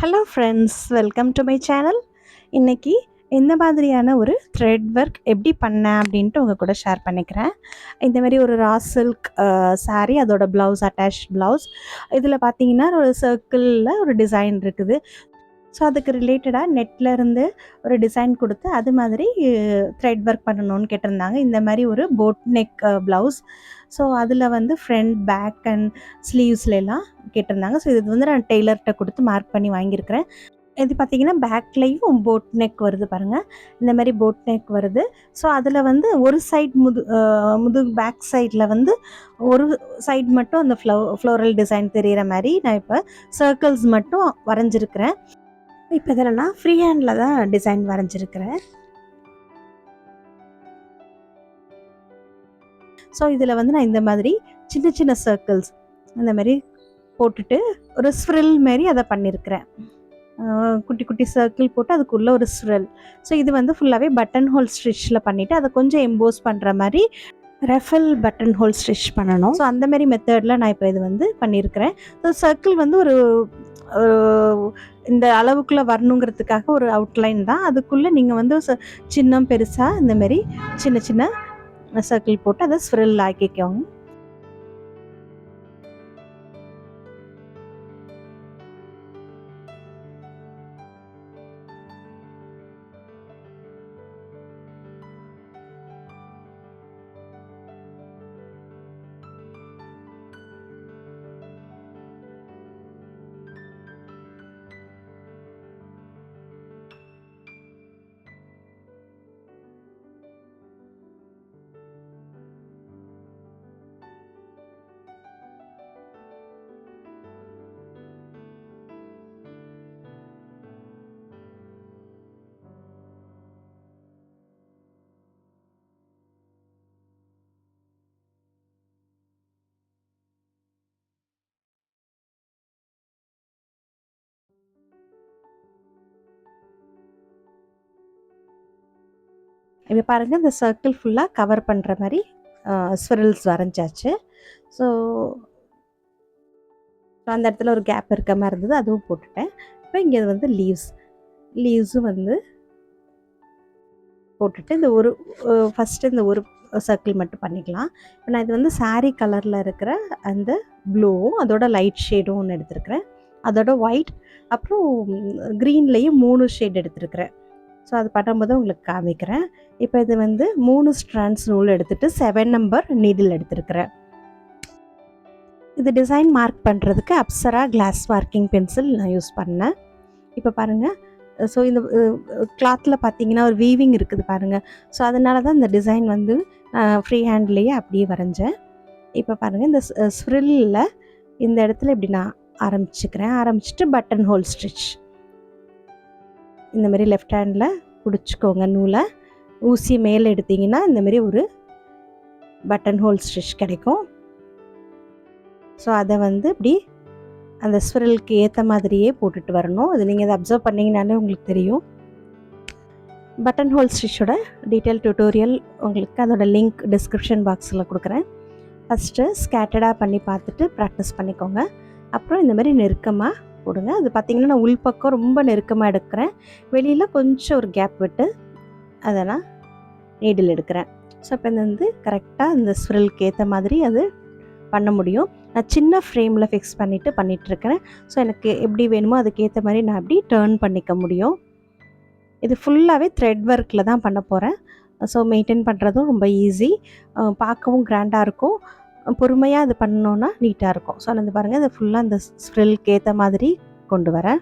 Hello friends, welcome to my channel. இன்றைக்கி இந்த மாதிரியான ஒரு த்ரெட் ஒர்க் எப்படி பண்ணேன் அப்படின்ட்டு உங்கள் கூட ஷேர் பண்ணிக்கிறேன். இந்த மாதிரி ஒரு ரா சில்க் saree, அதோட ப்ளவுஸ், அட்டாச் ப்ளவுஸ். இதில் பார்த்தீங்கன்னா ஒரு சர்க்கிளில் ஒரு டிசைன் இருக்குது. ஸோ அதுக்கு ரிலேட்டடாக நெட்லேருந்து ஒரு டிசைன் கொடுத்து அது மாதிரி த்ரெட் ஒர்க் பண்ணணும்னு கேட்டிருந்தாங்க. இந்த மாதிரி ஒரு போட் நெக் ப்ளவுஸ். ஸோ அதில் வந்து ஃப்ரண்ட், பேக் அண்ட் ஸ்லீவ்ஸ்லாம் கேட்டிருந்தாங்க. ஸோ இது வந்து நான் டெய்லர்கிட்ட கொடுத்து மார்க் பண்ணி வாங்கியிருக்கிறேன். இது பார்த்திங்கன்னா பேக்லேயும் போட் நெக் வருது பாருங்கள், இந்த மாதிரி போட் நெக் வருது. ஸோ அதில் வந்து ஒரு சைட் முதுகு பேக் சைடில் வந்து ஒரு சைட் மட்டும் அந்த ஃப்ளோரல் டிசைன் தெரிகிற மாதிரி நான் இப்போ சர்க்கிள்ஸ் மட்டும் வரைஞ்சிருக்கிறேன். இப்போ இதில் நான் ஃப்ரீ ஹேண்டில் தான் டிசைன் வரைஞ்சிருக்கிறேன். ஸோ இதில் வந்து நான் இந்த மாதிரி சின்ன சின்ன சர்க்கிள்ஸ் இந்த மாதிரி போட்டுட்டு ஒரு ஸ்ப்ரில் மாரி அதை பண்ணியிருக்கிறேன். குட்டி குட்டி சர்க்கிள் போட்டு அதுக்குள்ளே ஒரு ஸ்ப்ரில். ஸோ இது வந்து ஃபுல்லாகவே பட்டன் ஹோல் ஸ்டிச்சில் பண்ணிவிட்டு அதை கொஞ்சம் எம்போஸ் பண்ணுற மாதிரி ரஃபல் பட்டன் ஹோல் ஸ்டிச் பண்ணணும். ஸோ அந்த மாதிரி மெத்தடில் நான் இப்போ இது வந்து பண்ணியிருக்கிறேன். ஸோ சர்க்கிள் வந்து ஒரு இந்த அளவுக்குள்ளே வரணுங்கிறதுக்காக ஒரு அவுட்லைன் தான். அதுக்குள்ளே நீங்கள் வந்து சின்னம் பெருசாக இந்த மாதிரி சின்ன சின்ன சர்க்கிள் போட்டு அதை ஸ்ப்ரில் ஆக்கிக்கோங்க. இப்போ பாருங்கள், இந்த சர்க்கிள் ஃபுல்லாக கவர் பண்ணுற மாதிரி ஸ்பிரல்ஸ் வரைஞ்சாச்சு. ஸோ அந்த இடத்துல ஒரு கேப் இருக்க மாதிரி இருந்தது, அதுவும் போட்டுட்டேன். இப்போ இங்கே வந்து லீவ்ஸும் வந்து போட்டுட்டு இந்த ஒரு ஃபஸ்ட்டு இந்த ஒரு சர்க்கிள் மட்டும் பண்ணிக்கலாம். இப்போ நான் இது வந்து சாரீ கலரில் இருக்கிற அந்த ப்ளூவும் அதோட லைட் ஷேடும் ஒன்று எடுத்துருக்கிறேன், அதோட ஒயிட், அப்புறம் க்ரீன்லேயும் 3 ஷேட் எடுத்துருக்கிறேன். ஸோ அது பண்ணும்போது உங்களுக்கு காமிக்கிறேன். இப்போ இது வந்து 3 ஸ்ட்ராண்ட்ஸ் நூல் எடுத்துகிட்டு 7 நம்பர் நீடில் எடுத்துருக்கிறேன். இது டிசைன் மார்க் பண்ணுறதுக்கு அப்சரா கிளாஸ் மார்க்கிங் பென்சில் நான் யூஸ் பண்ணேன். இப்போ பாருங்கள், ஸோ இந்த கிளாத்தில் பார்த்தீங்கன்னா ஒரு வீவிங் இருக்குது பாருங்கள். ஸோ அதனால தான் இந்த டிசைன் வந்து ஃப்ரீ ஹேண்ட்லேயே அப்படியே வரைஞ்சேன். இப்போ பாருங்கள், இந்த ஸ்ப்ரில்லில் இந்த இடத்துல இப்படி நான் ஆரம்பிச்சுட்டு பட்டன் ஹோல் ஸ்டிச் இந்த மாதிரி லெஃப்ட் ஹேண்டில் பிடிச்சிக்கோங்க நூலை. ஊசி மேலே எடுத்திங்கன்னா இந்த மாதிரி ஒரு பட்டன் ஹோல் ஸ்டிச் கிடைக்கும். ஸோ அதை வந்து இப்படி அந்த ஸ்பிரலுக்கு ஏற்ற மாதிரியே போட்டுட்டு வரணும். அது நீங்கள் அதை அப்சர்வ் பண்ணிங்கனாலே உங்களுக்கு தெரியும். பட்டன் ஹோல் ஸ்டிச்சோட டீட்டெயில் டியூட்டோரியல் உங்களுக்கு அதோட லிங்க் டிஸ்கிரிப்ஷன் பாக்ஸில் கொடுக்குறேன். ஃபஸ்ட்டு ஸ்கேட்டர்டாக பண்ணி பார்த்துட்டு ப்ராக்டிஸ் பண்ணிக்கோங்க. அப்புறம் இந்த மாதிரி நெருக்கமாக போடுங்க. அது பார்த்திங்கன்னா நான் உள்பக்கம் ரொம்ப நெருக்கமாக எடுக்கிறேன், வெளியில் கொஞ்சம் ஒரு கேப் விட்டு அதை நான் நீடில் எடுக்கிறேன். ஸோ இப்போ இந்த வந்து கரெக்டாக இந்த ஸ்பிரலுக்கு ஏற்ற மாதிரி அது பண்ண முடியும். நான் சின்ன ஃப்ரேமில் ஃபிக்ஸ் பண்ணிகிட்ருக்கிறேன். ஸோ எனக்கு எப்படி வேணுமோ அதுக்கேற்ற மாதிரி நான் அப்படி டேர்ன் பண்ணிக்க முடியும். இது ஃபுல்லாகவே த்ரெட் ஒர்க்கில் தான் பண்ண போகிறேன். ஸோ மெயின்டைன் பண்ணுறதும் ரொம்ப ஈஸி, பார்க்கவும் கிராண்டாக இருக்கும். பொறுமையாக அது பண்ணோன்னா நீட்டாக இருக்கும். ஸோ வந்து பாருங்கள், இது ஃபுல்லாக அந்த ஸ்ப்ரில்க்கு ஏற்ற மாதிரி கொண்டு வரேன்.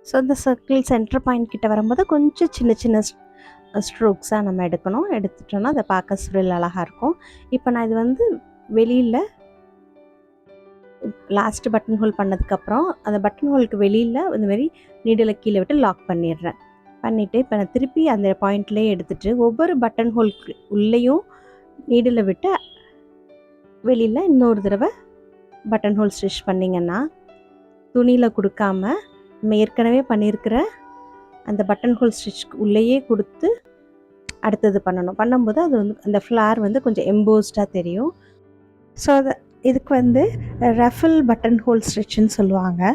ஸோ இந்த சர்க்கிள் சென்டர் பாயிண்ட் கிட்ட வரும்போது கொஞ்சம் சின்ன சின்ன ஸ்ட்ரோக்ஸாக நம்ம எடுக்கணும். எடுத்துட்டோன்னா அதை பார்க்க ஸ்ரில் அழகாக இருக்கும். இப்போ நான் இது வந்து வெளியில் லாஸ்ட்டு பட்டன் ஹோல் பண்ணதுக்கப்புறம் அந்த பட்டன் ஹோலுக்கு வெளியில் இந்தமாரி நீடிலை கீழே விட்டு லாக் பண்ணிடுறேன். பண்ணிவிட்டு இப்போ நான் திருப்பி அந்த பாயிண்ட்லேயே எடுத்துகிட்டு ஒவ்வொரு பட்டன் ஹோலுக்கு உள்ளேயும் நீடிலை விட்டு வெளியில் இன்னொரு தடவை பட்டன் ஹோல் ஸ்டிச் பண்ணிங்கன்னா துணியில் கொடுக்காம நம்ம ஏற்கனவே பண்ணியிருக்கிற அந்த பட்டன் ஹோல் ஸ்டிச் உள்ளேயே கொடுத்து அடுத்தது பண்ணணும். பண்ணும்போது அது வந்து அந்த ஃப்ளார் வந்து கொஞ்சம் எம்போஸ்டாக தெரியும். ஸோ இதுக்கு வந்து ரஃபிள் பட்டன் ஹோல் ஸ்டிச்சுன்னு சொல்லுவாங்க.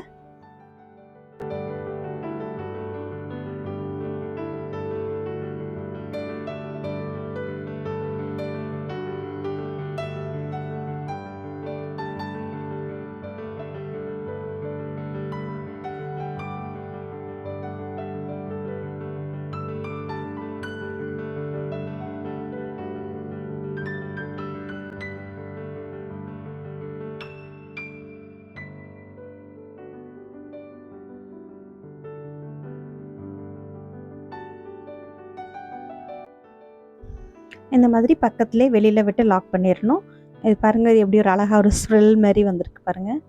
இந்த மாதிரி பக்கத்துலேயே வெளியில் விட்டு லாக் பண்ணிடணும். இது பாருங்கள், எப்படி ஒரு அழகாக ஒரு ஸ்ரில் மாதிரி வந்திருக்கு பாருங்கள்.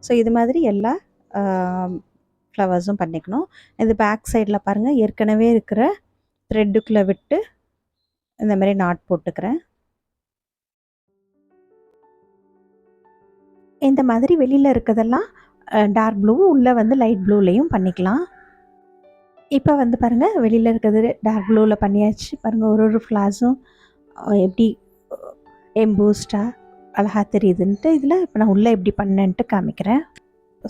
ஸோ இது மாதிரி எல்லா ஃப்ளவர்ஸும் பண்ணிக்கணும். இது பேக் சைடில் பாருங்கள், ஏற்கனவே இருக்கிற த்ரெட்டுக்குள்ளே விட்டு இந்த மாதிரி நாட் போட்டுக்கிறேன். இந்த மாதிரி வெளியில் இருக்கிறதெல்லாம் டார்க் ப்ளூவும் உள்ளே வந்து லைட் ப்ளூலேயும் பண்ணிக்கலாம். இப்போ வந்து பாருங்கள், வெளியில் இருக்கிறது டார்க் ப்ளூவில் பண்ணியாச்சு. பாருங்கள், ஒரு ஃப்ளார்ஸும் எப்படி எம்போஸ்டாக அழகாக தெரியுதுன்ட்டு இதில் இப்போ நான் உள்ளே எப்படி பண்ணேன்ட்டு காமிக்கிறேன்.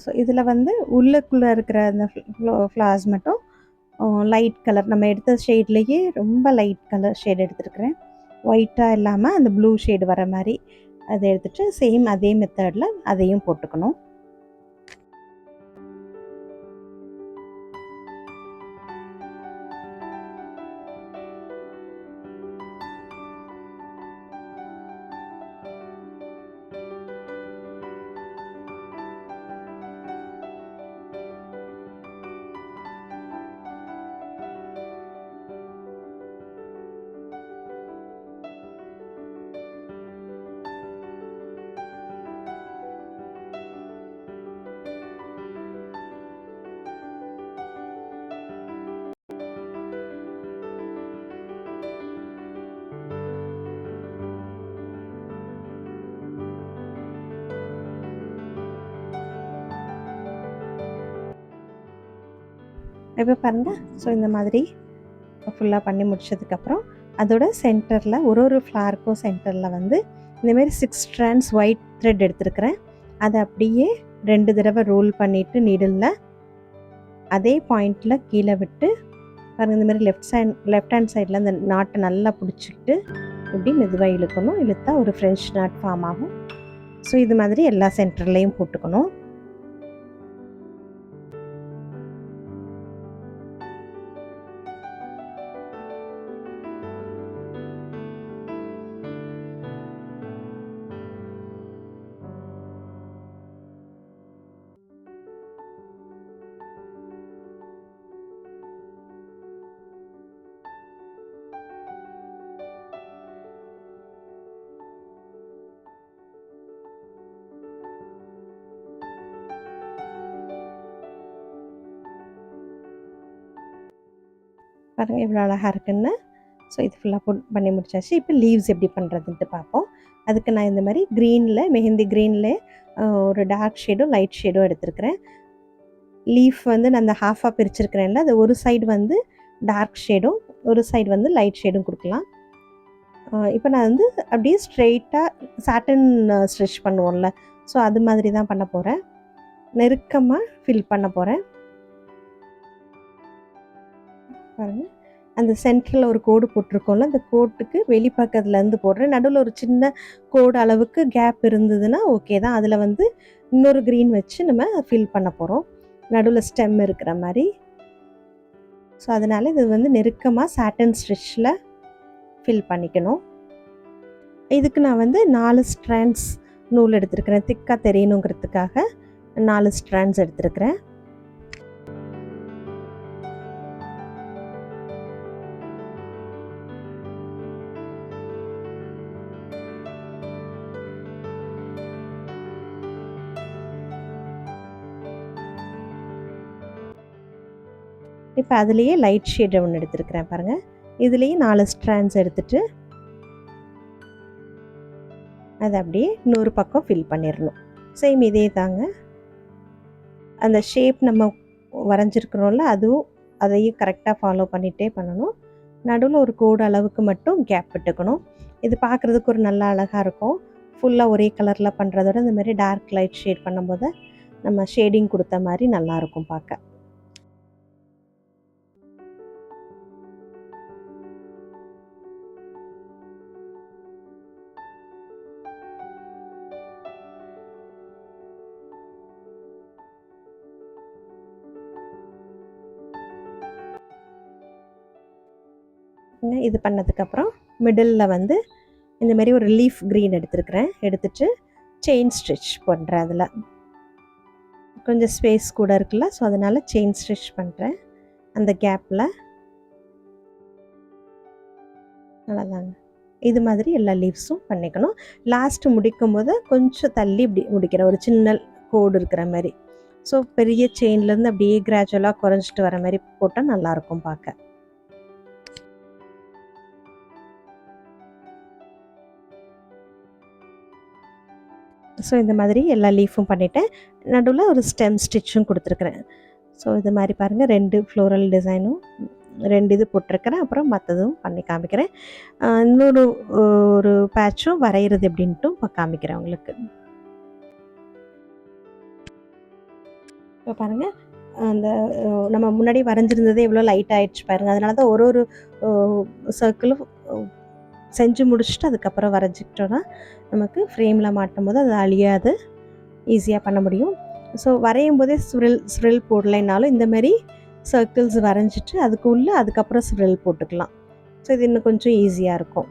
ஸோ இதில் வந்து உள்ளுக்குள்ளே இருக்கிற அந்த ஃப்ளார்ஸ் மட்டும் லைட் கலர் நம்ம எடுத்த ஷேட்லேயே ரொம்ப லைட் கலர் ஷேட் எடுத்துருக்கிறேன். ஒயிட்டாக இல்லாமல் அந்த ப்ளூ ஷேடு வர மாதிரி அதை எடுத்துகிட்டு சேம் அதே மெத்தடில் அதையும் போட்டுக்கணும். இப்போ பாருங்கள், ஸோ இந்த மாதிரி ஃபுல்லாக பண்ணி முடிச்சதுக்கப்புறம் அதோட சென்டரில் ஒரு ஃப்ளாருக்கும் சென்டரில் வந்து இந்தமாரி 6 ஸ்ட்ராண்ட்ஸ் ஒயிட் த்ரெட் எடுத்துருக்கிறேன். அதை அப்படியே 2 தடவை ரோல் பண்ணிவிட்டு நீடில் அதே பாயிண்டில் கீழே விட்டு பாருங்கள், இந்தமாரி லெஃப்ட் ஹேண்ட் சைடில் அந்த நாட்டை நல்லா பிடிச்சிக்கிட்டு இப்படி மெதுவாக இழுக்கணும். இழுத்தா ஒரு ஃப்ரெஞ்ச் நாட் ஃபார்ம் ஆகும். ஸோ இது மாதிரி எல்லா சென்டர்லேயும் போட்டுக்கணும். பாருங்கள், இவ்வளோ அழகாக இருக்குன்னு. ஸோ இது ஃபுல்லாக பண்ணி முடிச்சாச்சு. இப்போ லீவ்ஸ் எப்படி பண்ணுறதுன்ட்டு பார்ப்போம். அதுக்கு நான் இந்த மாதிரி க்ரீனில் மெஹந்தி க்ரீனில் ஒரு டார்க் ஷேடும் லைட் ஷேடும் எடுத்துருக்கிறேன். லீஃப் வந்து நான் அந்த ஹாஃபாக பிரிச்சுருக்கிறேன்ல, அது ஒரு சைடு வந்து டார்க் ஷேடும் ஒரு சைடு வந்து லைட் ஷேடும் கொடுக்கலாம். இப்போ நான் வந்து அப்படியே ஸ்ட்ரெயிட்டாக சாட்டன் ஸ்டிச் பண்ணுவோம்ல, ஸோ அது மாதிரி தான் பண்ண போகிறேன். நெருக்கமாக ஃபில் பண்ண போகிறேன். பாருங்கள், அந்த சென்டரில் ஒரு கோடு போட்டிருக்கோம்ல, அந்த கோட்டுக்கு வெளிப்பக்கத்துலேருந்து போடுறேன். நடுவில் ஒரு சின்ன கோடு அளவுக்கு கேப் இருந்ததுன்னா ஓகே தான். அதில் வந்து இன்னொரு க்ரீன் வச்சு நம்ம ஃபில் பண்ண போகிறோம், நடுவில் ஸ்டெம் இருக்கிற மாதிரி. ஸோ அதனால் இது வந்து நெருக்கமாக சாட்டன் ஸ்டிச்சில் ஃபில் பண்ணிக்கணும். இதுக்கு நான் வந்து 4 ஸ்ட்ராண்ட்ஸ் நூல் எடுத்துருக்கிறேன். திக்காக தெரியணுங்கிறதுக்காக 4 ஸ்ட்ராண்ட்ஸ் எடுத்துருக்கிறேன். இப்போ அதுலேயே லைட் ஷேட் ஒன்று எடுத்துருக்கிறேன் பாருங்கள். இதுலேயே 4 ஸ்ட்ராண்ட்ஸ் எடுத்துகிட்டு அதை அப்படியே இன்னொரு பக்கம் ஃபில் பண்ணிடணும். சேம் இதே தாங்க, அந்த ஷேப் நம்ம வரைஞ்சிருக்கிறோம்ல அதுவும் அதையும் கரெக்டாக ஃபாலோ பண்ணிகிட்டே பண்ணணும். நடுவில் ஒரு கோடு அளவுக்கு மட்டும் கேப் விட்டுக்கணும். இது பார்க்குறதுக்கு ஒரு நல்ல அழகாக இருக்கும். ஃபுல்லாக ஒரே கலரில் பண்ணுறதோட இந்த மாதிரி டார்க் லைட் ஷேட் பண்ணும்போது நம்ம ஷேடிங் கொடுத்த மாதிரி நல்லாயிருக்கும் பார்க்க. இது பண்ணதுக்கப்புறம் மிடில் வந்து இந்த மாதிரி ஒரு லீஃப் க்ரீன் எடுத்துருக்கிறேன். எடுத்துகிட்டு செயின் ஸ்டிச் பண்ணுறேன். அதில் கொஞ்சம் ஸ்பேஸ் கூட இருக்குல்ல, ஸோ அதனால் செயின் ஸ்டிச் பண்ணுறேன் அந்த கேப்பில். அவ்வளோதாங்க. இது மாதிரி எல்லா லீவ்ஸும் பண்ணிக்கணும். லாஸ்ட்டு முடிக்கும் போது கொஞ்சம் தள்ளி இப்படி முடிக்கிறேன், ஒரு சின்ன கோடு இருக்கிற மாதிரி. ஸோ பெரிய செயின்லேருந்து அப்படியே கிராஜுவலாக குறைஞ்சிட்டு வர மாதிரி போட்டால் நல்லாயிருக்கும் பார்க்க. ஸோ இந்த மாதிரி எல்லா லீஃபும் பண்ணிவிட்டேன். நடுவில் ஒரு ஸ்டெம் ஸ்டிச்சும் கொடுத்துருக்குறேன். ஸோ இது மாதிரி பாருங்கள், 2 ஃப்ளோரல் டிசைனும் 2 இது போட்டிருக்கிறேன். அப்புறம் மற்றதும் பண்ணி காமிக்கிறேன். இன்னொரு ஒரு பேட்சும் வரைகிறது எப்படின்ட்டும் காமிக்கிறேன் உங்களுக்கு. இப்போ பாருங்கள், அந்த நம்ம முன்னாடி வரைஞ்சிருந்ததே எவ்வளோ லைட் ஆகிடுச்சு பாருங்கள். அதனால தான் ஒரு ஒரு சர்க்கிளும் செஞ்சு முடிச்சுட்டு அதுக்கப்புறம் வரைஞ்சிக்கிட்டோன்னா நமக்கு ஃப்ரேமில் மாட்டும் போது அது அழியாது, ஈஸியாக பண்ண முடியும். ஸோ வரையும் போதே சுரில் போடலைனாலும் இந்த மாதிரி சர்க்கிள்ஸ் வரைஞ்சிட்டு அதுக்கப்புறம் சுரில் போட்டுக்கலாம். ஸோ இது இன்னும் கொஞ்சம் ஈஸியாக இருக்கும்.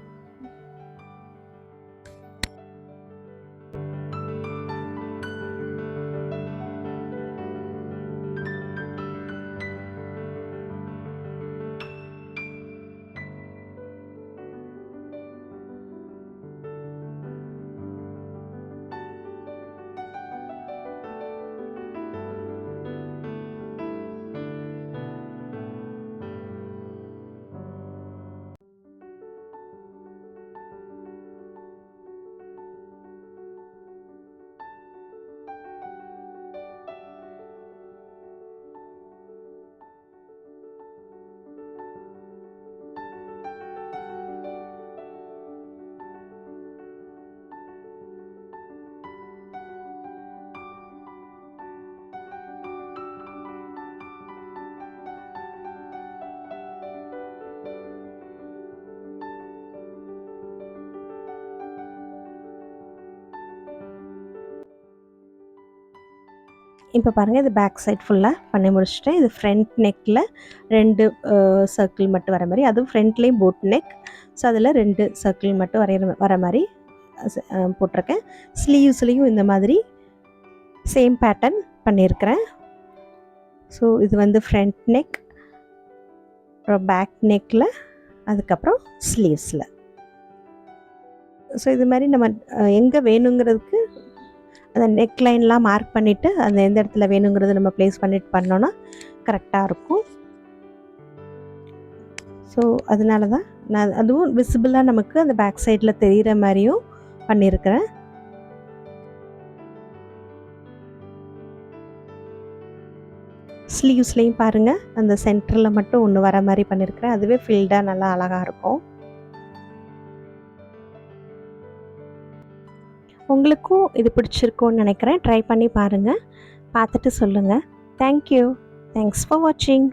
இப்போ பாருங்கள், இது பேக் சைட் ஃபுல்லாக பண்ணி முடிச்சுட்டேன். இது ஃப்ரண்ட் நெக்கில் 2 சர்க்கிள் மட்டும் வர மாதிரி, அதுவும் ஃப்ரண்ட்லேயும் போட் நெக். ஸோ அதில் 2 சர்க்கிள் மட்டும் வர மாதிரி போட்டிருக்கேன். ஸ்லீவ்ஸ்லேயும் இந்த மாதிரி சேம் பேட்டர்ன் பண்ணியிருக்கிறேன். ஸோ இது வந்து ஃப்ரண்ட் நெக், அப்புறம் பேக் நெக்கில், அதுக்கப்புறம் ஸ்லீவ்ஸில். ஸோ இது மாதிரி நம்ம எங்கே வேணுங்கிறதுக்கு அந்த நெக் லைன்லாம் மார்க் பண்ணிவிட்டு அந்த எந்த இடத்துல வேணுங்கிறது நம்ம ப்ளேஸ் பண்ணிட்டு பண்ணோன்னா கரெக்டாக இருக்கும். ஸோ அதனால தான் நான் அதுவும் விசிபிளாக நமக்கு அந்த பேக் சைடில் தெரிகிற மாதிரியும் பண்ணியிருக்கிறேன். ஸ்லீவ்ஸ்லேயும் பாருங்கள், அந்த சென்டரில் மட்டும் ஒன்று வர மாதிரி பண்ணியிருக்கிறேன். அதுவே ஃபில்டாக நல்லா அழகாக இருக்கும். உங்களுக்கும் இது பிடிச்சிருக்கும்னு நினைக்கிறேன். ட்ரை பண்ணி பாருங்கள், பார்த்துட்டு சொல்லுங்கள். தேங்க்யூ. தேங்க்ஸ் ஃபார் வாட்சிங்.